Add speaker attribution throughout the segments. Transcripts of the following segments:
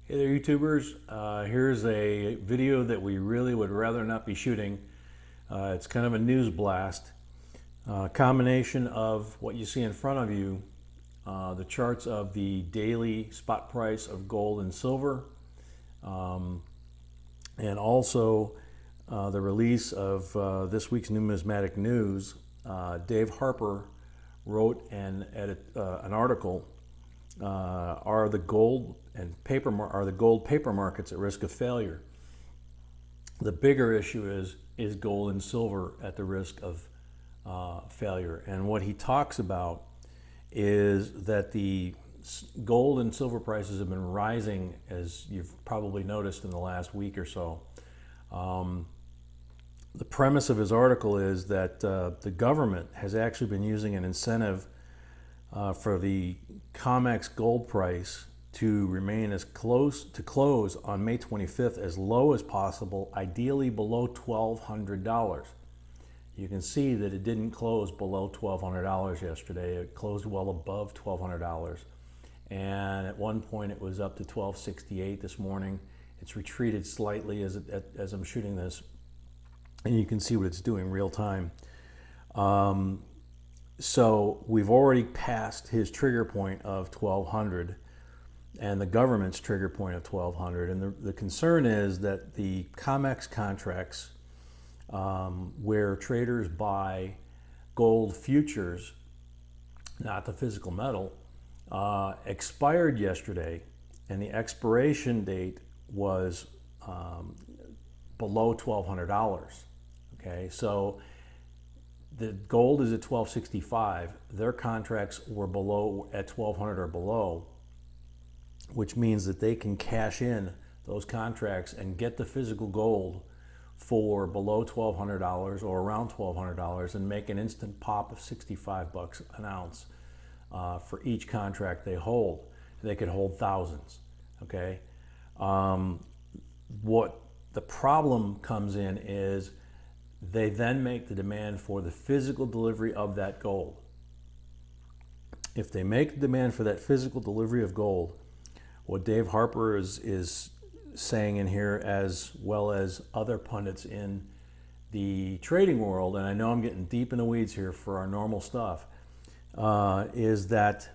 Speaker 1: Hey there, YouTubers. Here's a video that we really would rather not be shooting. It's kind of a news blast. Combination of what you see in front of you, the charts of the daily spot price of gold and silver, and also the release of this week's numismatic news. Dave Harper wrote an article. Are the gold paper markets at risk of failure? The bigger issue is gold and silver at the risk of failure. And what he talks about is that the gold and silver prices have been rising, as you've probably noticed in the last week or so. The premise of his article is that the government has actually been using an incentive for the COMEX gold price to remain as close to close on May 25th as low as possible, ideally below $1,200. You can see that it didn't close below $1,200 yesterday. It closed well above $1,200. And at one point it was up to $1,268 this morning. It's retreated slightly as I'm shooting this. And you can see what it's doing real time. So we've already passed his trigger point of 1,200 and the government's trigger point of 1,200. And the concern is that the COMEX contracts, where traders buy gold futures, not the physical metal, expired yesterday, and the expiration date was below $1,200. Okay, so the gold is at $1,265. Their contracts were below at $1,200 or below, which means that they can cash in those contracts and get the physical gold for below $1,200 or around $1,200 and make an instant pop of 65 bucks an ounce for each contract they hold. They could hold thousands. Okay. What the problem comes in is they then make the demand for the physical delivery of that gold. If they make the demand for that physical delivery of gold, what Dave Harper is saying in here, as well as other pundits in the trading world, and I know I'm getting deep in the weeds here for our normal stuff, is that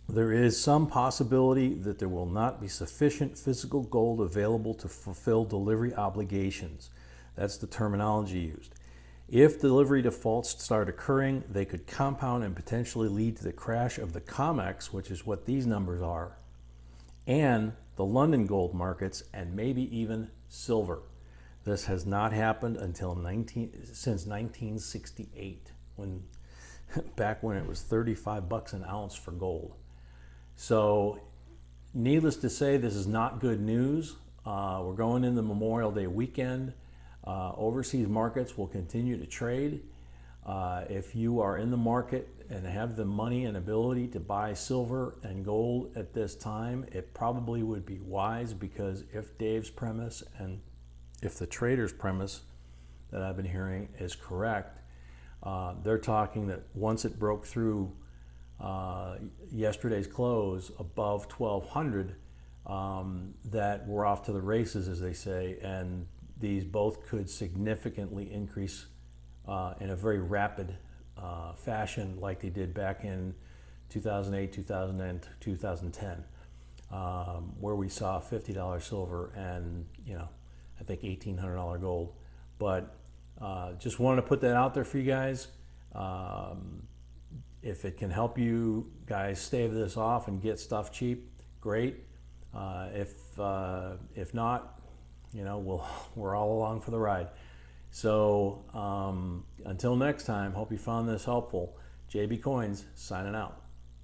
Speaker 1: there is some possibility that there will not be sufficient physical gold available to fulfill delivery obligations. That's the terminology used. If delivery defaults start occurring, they could compound and potentially lead to the crash of the COMEX, which is what these numbers are, and the London gold markets, and maybe even silver. This has not happened until since 1968, back when it was 35 bucks an ounce for gold. So needless to say, this is not good news. We're going into Memorial Day weekend. Overseas markets will continue to trade. If you are in the market and have the money and ability to buy silver and gold at this time, it probably would be wise, because if Dave's premise and if the trader's premise that I've been hearing is correct, they're talking that once it broke through yesterday's close above 1,200, that we're off to the races, as they say, and these both could significantly increase in a very rapid fashion, like they did back in 2008, 2009, 2010, where we saw $50 silver and, I think $1,800 gold. But just wanted to put that out there for you guys. If it can help you guys stave this off and get stuff cheap, great. If not, we're all along for the ride. So until next time, hope you found this helpful. JB Coins signing out.